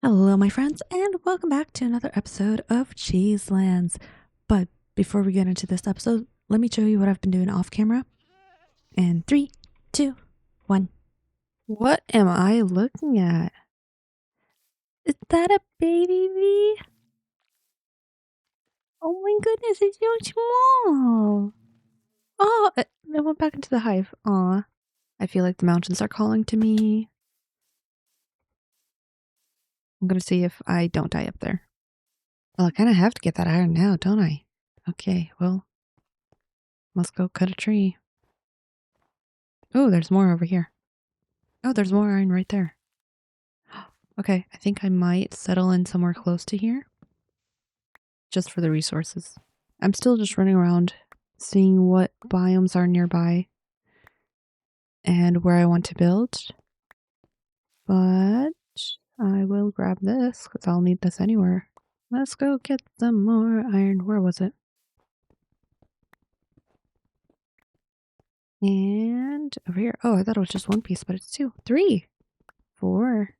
Hello, my friends, and welcome back to another episode of Cheeselands. But before we get into this episode, let me show you what I've been doing off camera. And 3, 2, 1. What am I looking at? Is that a baby bee? Oh my goodness, it's so small. Oh, it went back into the hive. Aw. I feel like the mountains are calling to me. I'm gonna see if I don't die up there. Well, I kind of have to get that iron now, don't I? Okay, well, let's go cut a tree. Oh, there's more over here. Oh, there's more iron right there. Okay, I think I might settle in somewhere close to here. Just for the resources. I'm still just running around, seeing what biomes are nearby. And where I want to build. But I will grab this, because I'll need this anywhere. Let's go get some more iron. Where was it? And over here. Oh, I thought it was just one piece, but it's 2. 3. 4.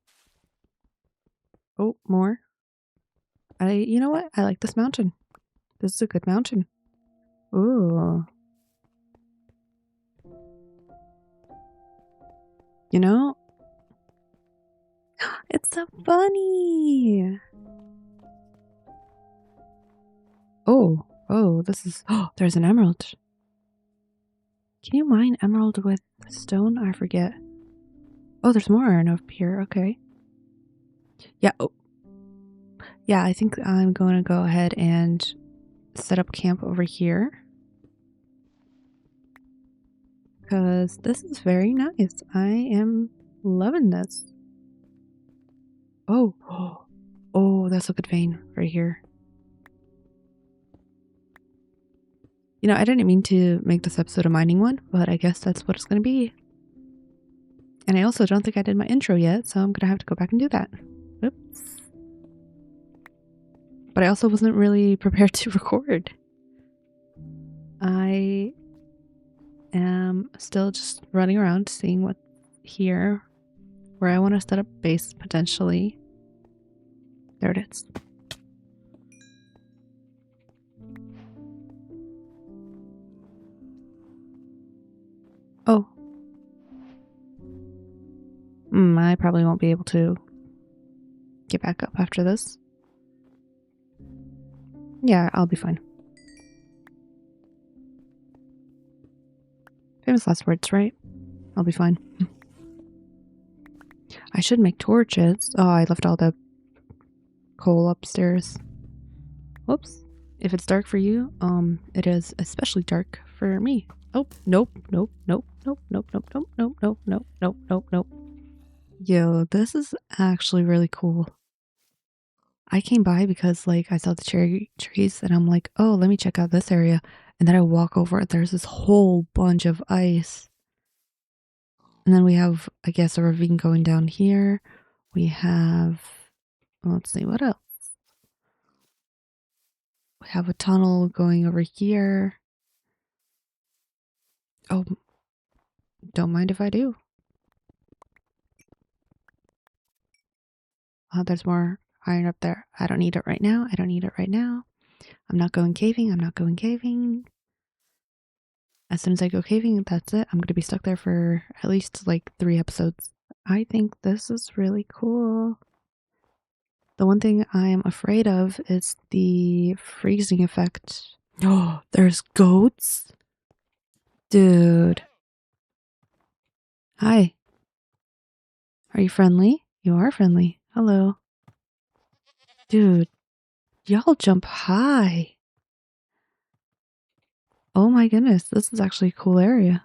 Oh, more. You know what? I like this mountain. This is a good mountain. Ooh. You know? It's so funny. Oh, this is... Oh, there's an emerald. Can you mine emerald with stone? I forget. Oh, there's more iron up here. Okay. Yeah. Oh. Yeah, I think I'm going to go ahead and set up camp over here. Because this is very nice. I am loving this. Oh. Oh, that's a good vein right here. You know, I didn't mean to make this episode a mining one, but I guess that's what it's going to be. And I also don't think I did my intro yet, so I'm going to have to go back and do that. Oops. But I also wasn't really prepared to record. I am still just running around seeing what's here, where I want to set up base potentially. There it is. Oh. I probably won't be able to get back up after this. Yeah, I'll be fine. Famous last words, right? I'll be fine. I should make torches. Oh, I left all the coal upstairs. Whoops. If it's dark for you, it is especially dark for me. Oh, nope. Yo, this is actually really cool. I came by because, like, I saw the cherry trees and I'm like, oh, let me check out this area. And then I walk over, there's this whole bunch of ice. And then we have, I guess, a ravine going down here. We have, let's see, what else? We have a tunnel going over here. Oh, don't mind if I do. Oh, there's more iron up there. I don't need it right now. I'm not going caving. As soon as I go caving, that's it. I'm going to be stuck there for at least like 3 episodes. I think this is really cool. The one thing I am afraid of is the freezing effect. Oh, there's goats? Dude. Hi. Are you friendly? You are friendly. Hello. Dude, y'all jump high. Oh my goodness, this is actually a cool area.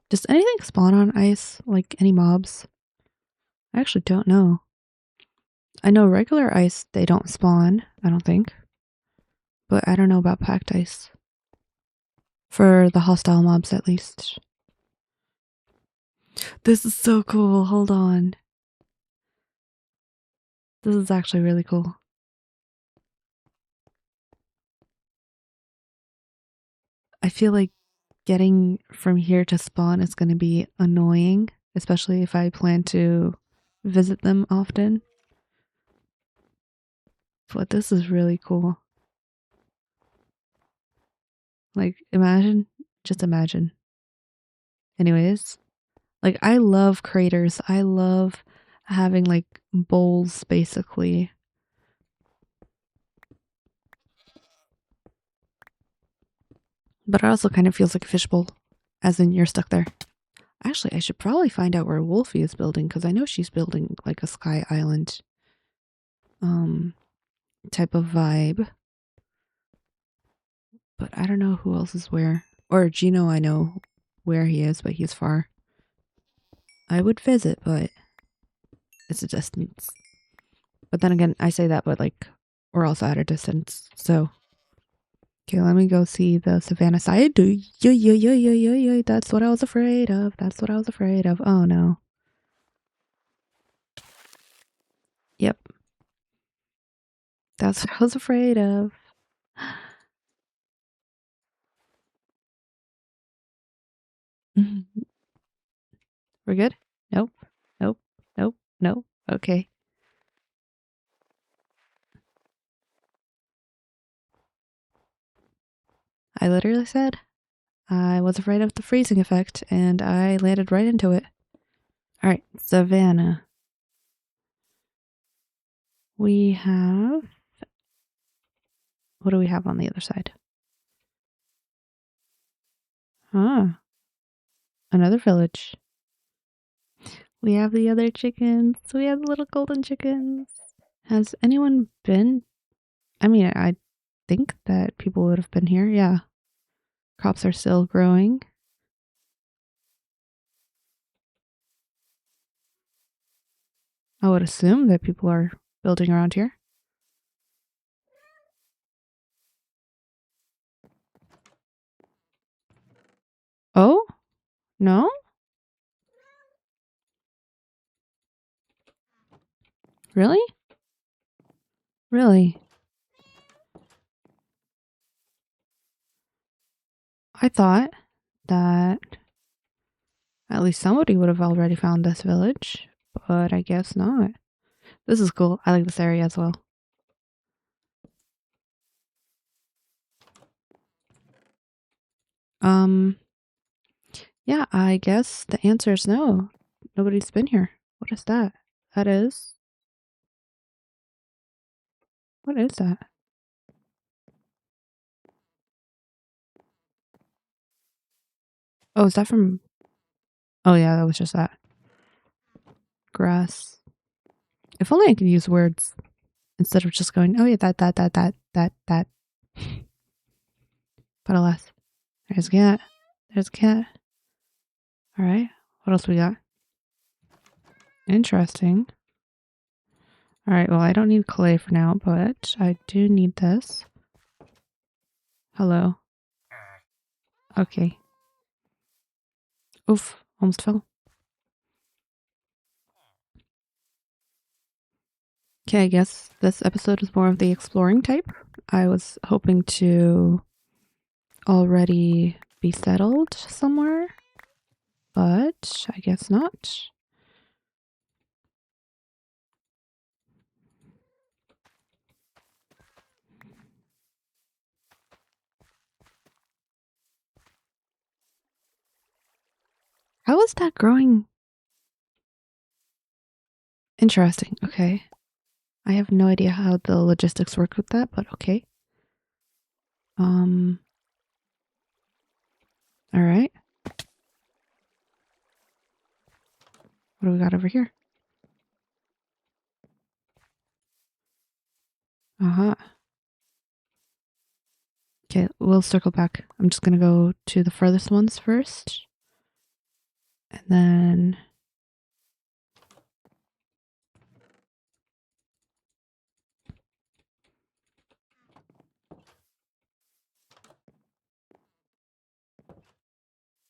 Does anything spawn on ice? Like any mobs? I actually don't know. I know regular ice, they don't spawn, I don't think. But I don't know about packed ice. For the hostile mobs, at least. This is so cool. Hold on. This is actually really cool. I feel like getting from here to spawn is going to be annoying, especially if I plan to visit them often. But this is really cool. Like, just imagine. Anyways, like, I love craters. I love having, like, bowls, basically. But it also kind of feels like a fishbowl, as in you're stuck there. Actually, I should probably find out where Wolfie is building, because I know she's building, like, a Sky Island, type of vibe. But I don't know who else is where. Or Gino, I know where he is, but he's far. I would visit, but it's a distance. But then again, I say that, but like, we're also at a distance, so. Okay, let me go see the savannah side. That's what I was afraid of. That's what I was afraid of. Oh no. Yep. That's what I was afraid of. We're good? Nope. Nope. Nope. Nope. Okay. I literally said I was afraid of the freezing effect, and I landed right into it. Alright, savannah. We have... What do we have on the other side? Ah, another village. We have the other chickens. We have the little golden chickens. Has anyone been? I mean, I think that people would have been here. Yeah. Crops are still growing. I would assume that people are building around here. Oh? No? Really? Really? I thought that at least somebody would have already found this village, but I guess not. This is cool. I like this area as well. Yeah, I guess the answer is no. Nobody's been here. What is that? That is... What is that? Oh, is that from... Oh yeah, that was just that. Grass. If only I could use words instead of just going, oh yeah, that. But alas, there's a cat. There's a cat. Alright, what else we got? Interesting. Alright, well, I don't need clay for now, but I do need this. Hello. Okay. Oof, almost fell. Okay, I guess this episode is more of the exploring type. I was hoping to already be settled somewhere, but I guess not. How is that growing? Interesting. Okay. I have no idea how the logistics work with that, but okay. All right. What do we got over here? Uh-huh. Okay, we'll circle back. I'm just gonna go to the furthest ones first. And then...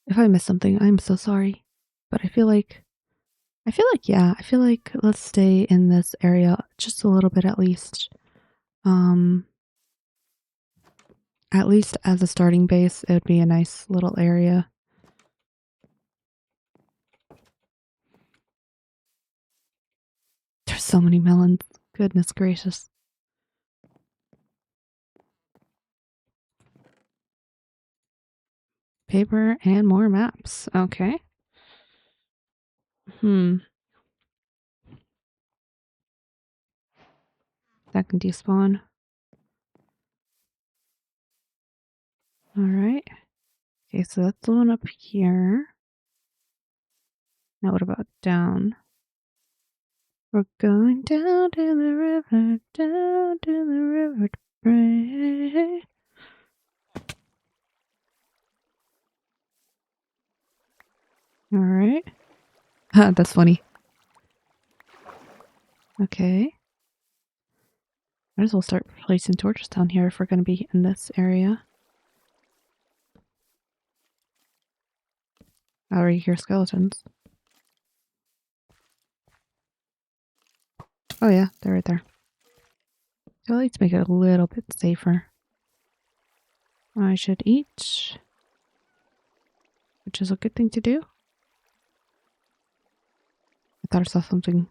If I missed something, I'm so sorry. But I feel like, yeah, I feel like let's stay in this area just a little bit at least. At least as a starting base, it would be a nice little area. So many melons. Goodness gracious. Paper and more maps. Okay. That can despawn. Alright. Okay, so that's the one up here. Now what about down? We're going down to the river, down to the river to pray. Alright. That's funny. Okay. Might as well start placing torches down here if we're going to be in this area. I already hear skeletons. Oh yeah, they're right there. So let's make it a little bit safer. I should eat, which is a good thing to do. I thought I saw something,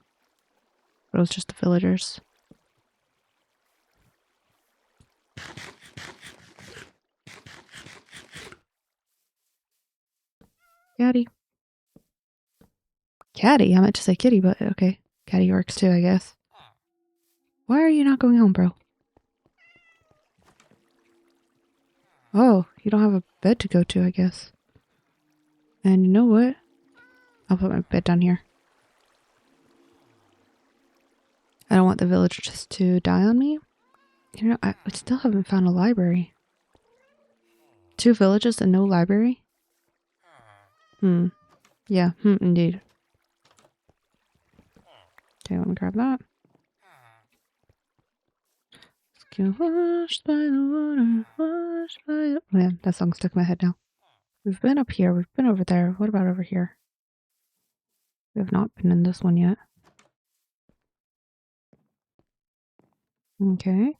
but it was just the villagers. Caddy. Caddy? I meant to say kitty, but okay. Caddy works too, I guess. Why are you not going home, bro? Oh, you don't have a bed to go to, I guess. And you know what? I'll put my bed down here. I don't want the villagers to die on me. You know, I still haven't found a library. 2 villages and no library? Yeah, indeed. Okay, let me grab that. Let's get washed by the water, washed by the... Oh, man, that song stuck in my head now. We've been up here, we've been over there. What about over here? We have not been in this one yet. Okay.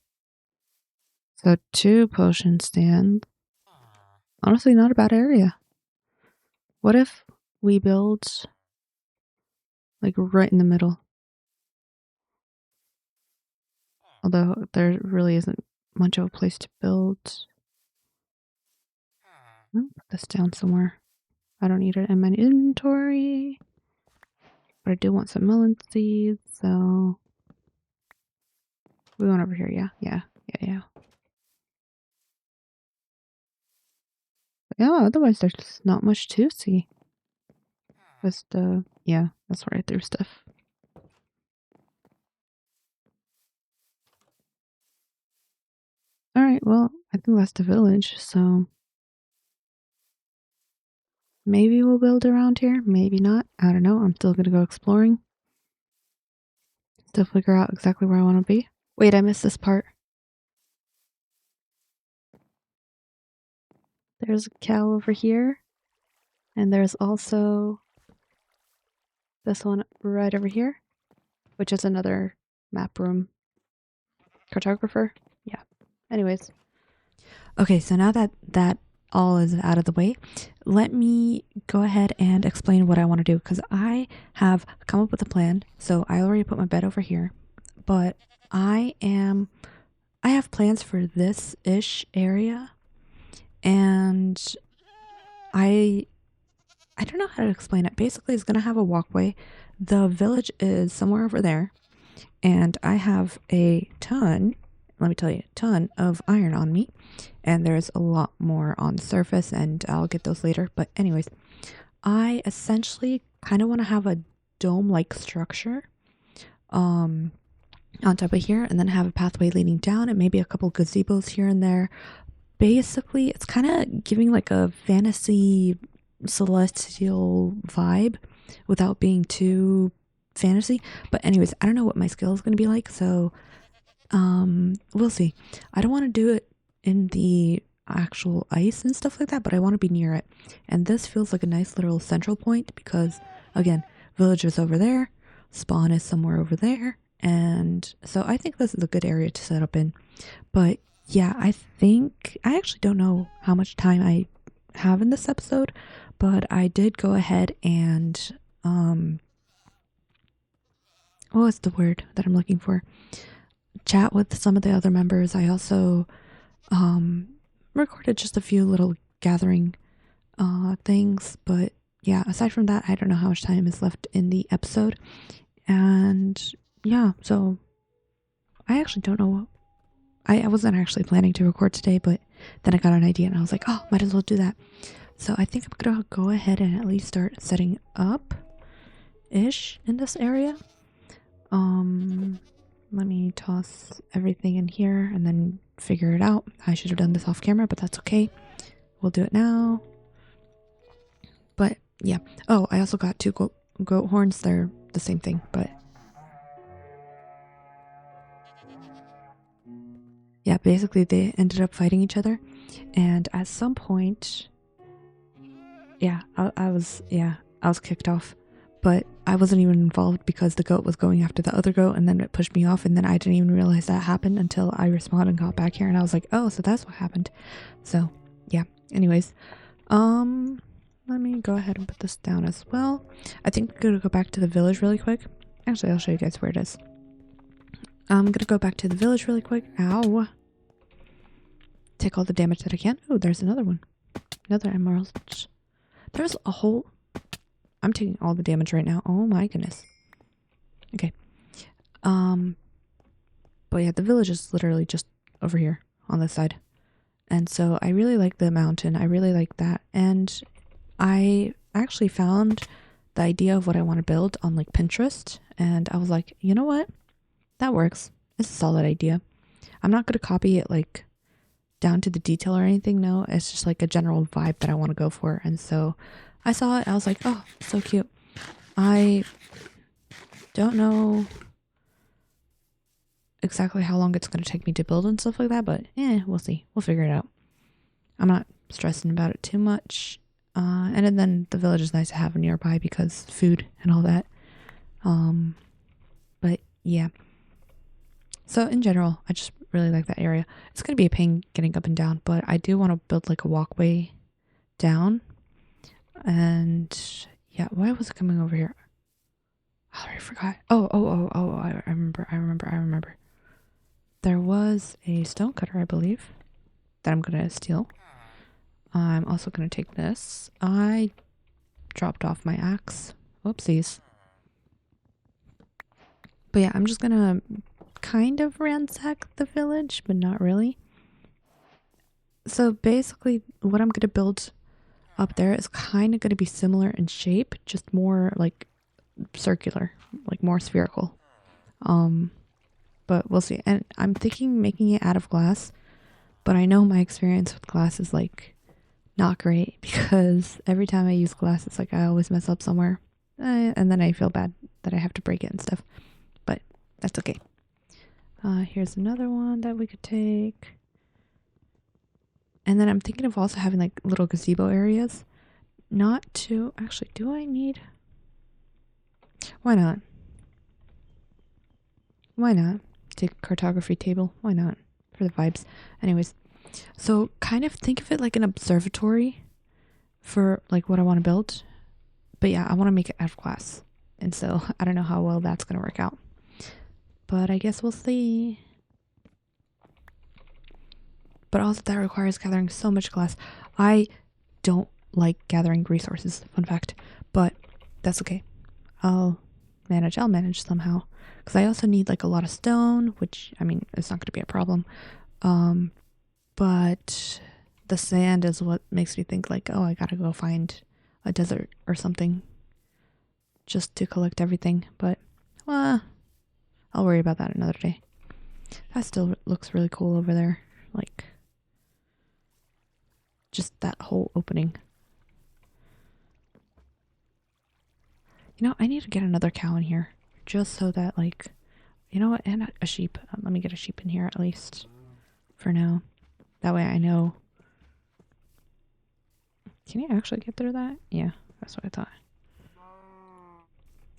So 2 potion stands. Honestly, not a bad area. What if we build like right in the middle? Although there really isn't much of a place to build. I'll put this down somewhere. I don't need it in my inventory. But I do want some melon seeds, so we went over here, yeah. But yeah, otherwise there's not much to see. Just yeah, that's where I threw stuff. Alright, well, I think that's the village, so maybe we'll build around here, maybe not. I don't know. I'm still gonna go exploring. Still figure out exactly where I want to be. Wait, I missed this part. There's a cow over here. And there's also this one right over here, which is another map room cartographer. Yeah. Anyways. Okay, so now that that all is out of the way, let me go ahead and explain what I want to do, because I have come up with a plan. So I already put my bed over here, but I have plans for this-ish area, and I don't know how to explain it. Basically, it's going to have a walkway. The village is somewhere over there, and I have a ton, let me tell you, ton of iron on me, and there's a lot more on the surface, and I'll get those later. But anyways, I essentially kind of want to have a dome-like structure on top of here, and then have a pathway leading down, and maybe a couple gazebos here and there. Basically, it's kind of giving like a fantasy celestial vibe without being too fantasy. But anyways, I don't know what my skill is going to be like, so we'll see. I don't want to do it in the actual ice and stuff like that, but I want to be near it. And this feels like a nice little central point because, again, village is over there, spawn is somewhere over there, and so I think this is a good area to set up in. But yeah, I actually don't know how much time I have in this episode, but I did go ahead and what was the word that I'm looking for? Chat with some of the other members. I also recorded just a few little gathering things, but yeah, aside from that, I don't know how much time is left in the episode. And yeah, so I actually don't know. I wasn't actually planning to record today, but then I got an idea and I was like, oh, might as well do that. So I think I'm gonna go ahead and at least start setting up ish in this area. Let me toss everything in here and then figure it out. I should have done this off camera, but that's okay. We'll do it now. But yeah. Oh, I also got two goat horns. They're the same thing, but yeah, basically they ended up fighting each other. And at some point, yeah, I was kicked off. But I wasn't even involved because the goat was going after the other goat and then it pushed me off and then I didn't even realize that happened until I respawned and got back here and I was like, oh, so that's what happened. So yeah, anyways, let me go ahead and put this down as well. I think I'm gonna go back to the village really quick. Actually, I'll show you guys where it is. I'm gonna go back to the village really quick. Ow. Take all the damage that I can. Oh, there's another one. Another emerald. There's a whole... I'm taking all the damage right now. Oh my goodness. Okay. But yeah, the village is literally just over here on this side. And so I really like the mountain. I really like that. And I actually found the idea of what I want to build on like Pinterest. And I was like, you know what? That works. It's a solid idea. I'm not going to copy it like down to the detail or anything. No, it's just like a general vibe that I want to go for. And so I saw it. I was like, oh, so cute. I don't know exactly how long it's going to take me to build and stuff like that, but we'll see. We'll figure it out. I'm not stressing about it too much. And then the village is nice to have nearby because food and all that. But yeah. So in general, I just really like that area. It's going to be a pain getting up and down, but I do want to build like a walkway down. And yeah, why was it coming over here? Oh, I forgot. Oh, I remember. There was a stonecutter, I believe, that I'm going to steal. I'm also going to take this. I dropped off my axe. Whoopsies. But yeah, I'm just going to kind of ransack the village, but not really. So basically, what I'm going to build up there is kind of going to be similar in shape, just more like circular, like more spherical. But we'll see. And I'm thinking making it out of glass, but I know my experience with glass is like not great because every time I use glass, it's like I always mess up somewhere. And then I feel bad that I have to break it and stuff, but that's okay. Here's another one that we could take. And then I'm thinking of also having like little gazebo areas. Not to... Actually, do I need... Why not? Why not? Take a cartography table. Why not? For the vibes. Anyways. So kind of think of it like an observatory for like what I want to build. But yeah, I want to make it out of glass. And so I don't know how well that's going to work out. But I guess we'll see. But also that requires gathering so much glass. I don't like gathering resources, fun fact. But that's okay. I'll manage somehow. Because I also need like a lot of stone, which, I mean, it's not going to be a problem. But the sand is what makes me think like, oh, I gotta go find a desert or something just to collect everything. But, well, I'll worry about that another day. That still looks really cool over there. Like, just that whole opening. You know, I need to get another cow in here. Just so that, like, you know what? And a sheep. Let me get a sheep in here at least. For now. That way I know. Can you actually get through that? Yeah, that's what I thought.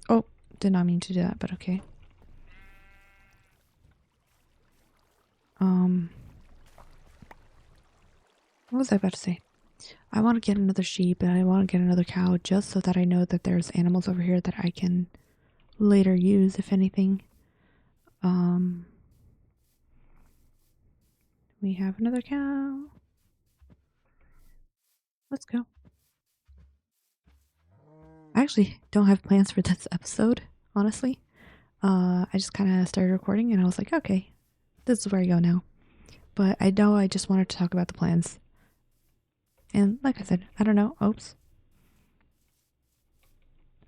Oh, did not mean to do that, but okay. What was I about to say? I want to get another sheep and I want to get another cow just so that I know that there's animals over here that I can later use, if anything. We have another cow. Let's go. I actually don't have plans for this episode, honestly. I just kind of started recording and I was like, okay, this is where I go now. But I know I just wanted to talk about the plans. And like I said, I don't know. Oops.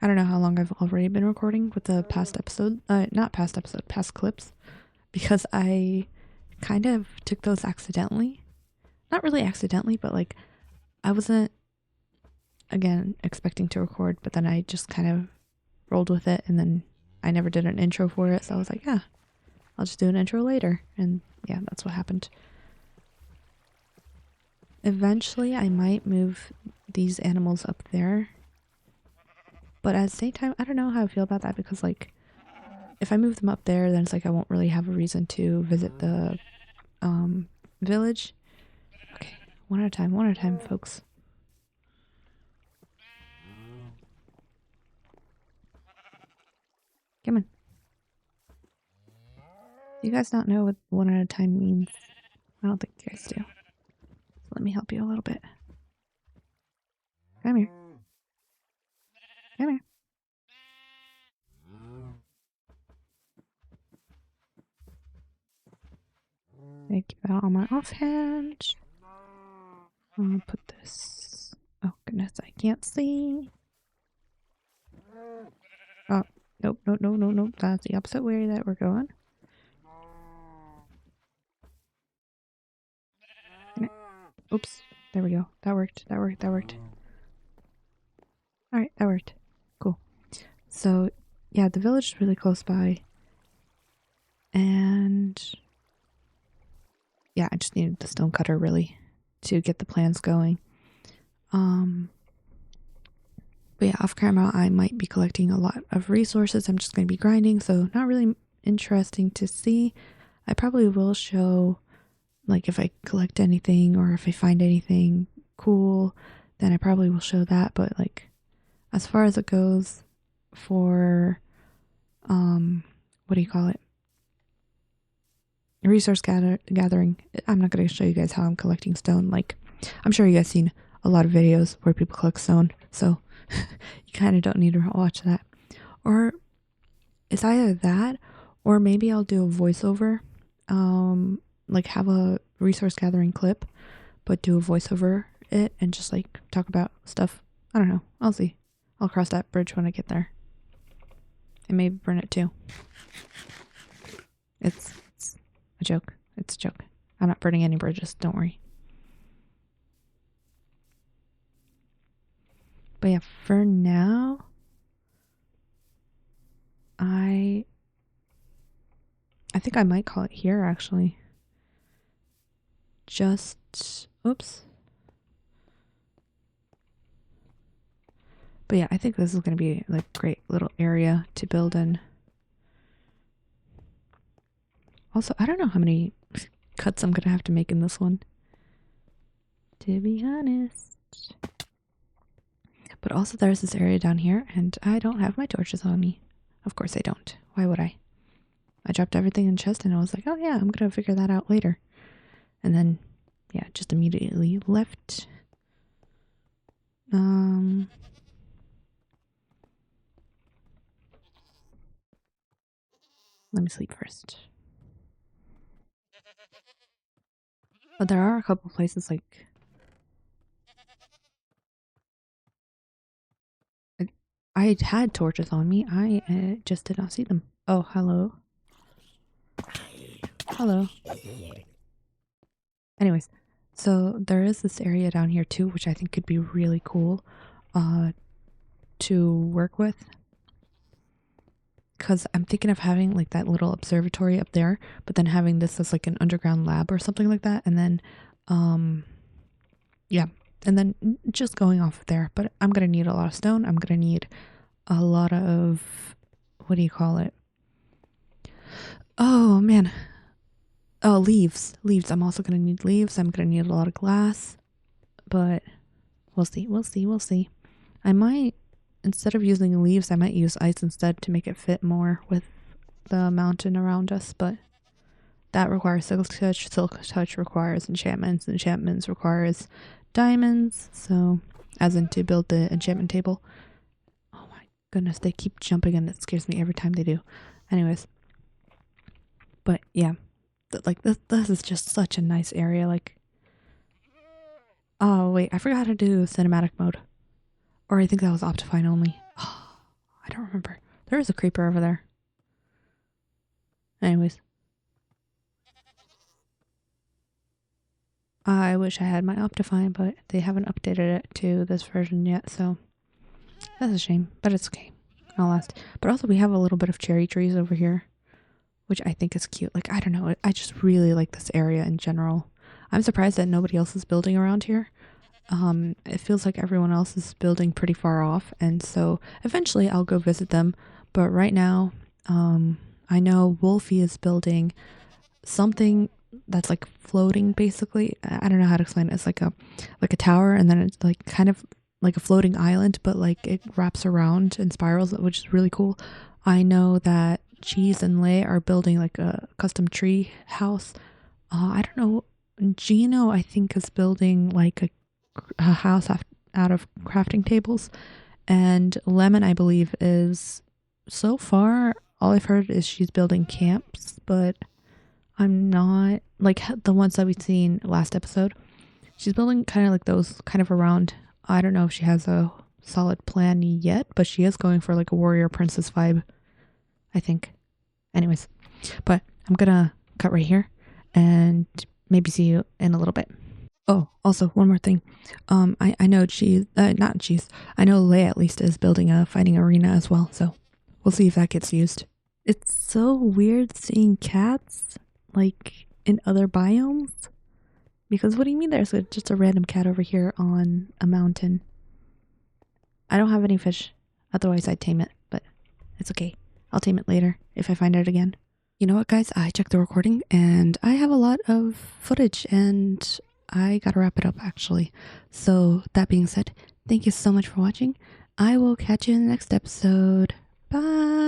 I don't know how long I've already been recording with the past episode. Not past episode, past clips. Because I kind of took those accidentally. Not really accidentally, but like I wasn't, again, expecting to record. But then I just kind of rolled with it. And then I never did an intro for it. So I was like, yeah, I'll just do an intro later. And yeah, that's what happened. Eventually, I might move these animals up there. But at the same time, I don't know how I feel about that because, like, if I move them up there, then it's like I won't really have a reason to visit the village. Okay, one at a time, folks. Come on. You guys not know what one at a time means? I don't think you guys do. So let me help you a little bit. Come here. Come here. Take you out on my offhand. I'm gonna put this. Oh goodness, I can't see. Oh, nope. That's the opposite way that we're going. Oops. There we go. That worked. Alright, that worked. Cool. So, yeah, the village is really close by. And yeah, I just needed the stone cutter really to get the plans going. But yeah, off camera, I might be collecting a lot of resources. I'm just going to be grinding, so not really interesting to see. I probably will show, like, if I collect anything or if I find anything cool, then I probably will show that. But, like, as far as it goes for, what do you call it? Resource gathering, I'm not going to show you guys how I'm collecting stone. Like, I'm sure you guys seen a lot of videos where people collect stone, so you kind of don't need to watch that. Or it's either that or maybe I'll do a voiceover, like have a resource gathering clip but do a voiceover it and just like talk about stuff. I don't know, I'll see. I'll cross that bridge when I get there and maybe burn it too. It's a joke. It's a joke. I'm not burning any bridges, don't worry. But yeah, for now, I think I might call it here, actually. Oops. But yeah, I think this is going to be like a great little area to build in. Also, I don't know how many cuts I'm going to have to make in this one, to be honest. But also there's this area down here, and I don't have my torches on me. Of course I don't. Why would I? I dropped everything in the chest and I was like, oh yeah, I'm going to figure that out later. And then, yeah, just immediately left. Let me sleep first. But there are a couple places like... I had torches on me. I just did not see them. Oh, hello. Hello. Anyways, so there is this area down here too, which I think could be really cool to work with. Because I'm thinking of having like that little observatory up there, but then having this as like an underground lab or something like that. And then, yeah, and then just going off of there. But I'm going to need a lot of stone. I'm going to need a lot of, what do you call it? Oh, man. Oh, leaves. I'm also going to need leaves. I'm going to need a lot of glass. But we'll see. I might instead of using leaves, I might use ice instead to make it fit more with the mountain around us, but that requires silk touch requires enchantments requires diamonds, so as in to build the enchantment table. Oh my goodness, they keep jumping and it scares me every time they do. Anyways, but yeah, like this is just such a nice area. Like, oh wait, I forgot how to do cinematic mode, or I think that was Optifine only. I don't remember. There was a creeper over there. Anyways, I wish I had my Optifine, but they haven't updated it to this version yet, so that's a shame, but it's okay. I'll last. But also we have a little bit of cherry trees over here, which I think is cute. Like, I don't know, I just really like this area in general. I'm surprised that nobody else is building around here. It feels like everyone else is building pretty far off, and so eventually I'll go visit them. But right now, I know Wolfie is building something that's like floating basically. I don't know how to explain it. It's like a tower, and then it's like kind of like a floating island, but like it wraps around and spirals, which is really cool. I know that Cheese and Lay are building like a custom tree house. I don't know. Gino, I think, is building like a house out of crafting tables, and Lemon, I believe, is so far all I've heard is she's building camps, but I'm not like the ones that we've seen last episode. She's building kind of like those kind of around. I don't know if she has a solid plan yet, but she is going for like a warrior princess vibe, I think. Anyways, but I'm gonna cut right here and maybe see you in a little bit. Oh, also one more thing. I know not Cheese. I know Leia at least is building a fighting arena as well, so we'll see if that gets used. It's so weird seeing cats like in other biomes, because what do you mean there's just a random cat over here on a mountain? I don't have any fish, otherwise I'd tame it, but it's okay. I'll tame it later if I find it again. You know what, guys? I checked the recording and I have a lot of footage and I gotta wrap it up actually. So that being said, thank you so much for watching. I will catch you in the next episode. Bye!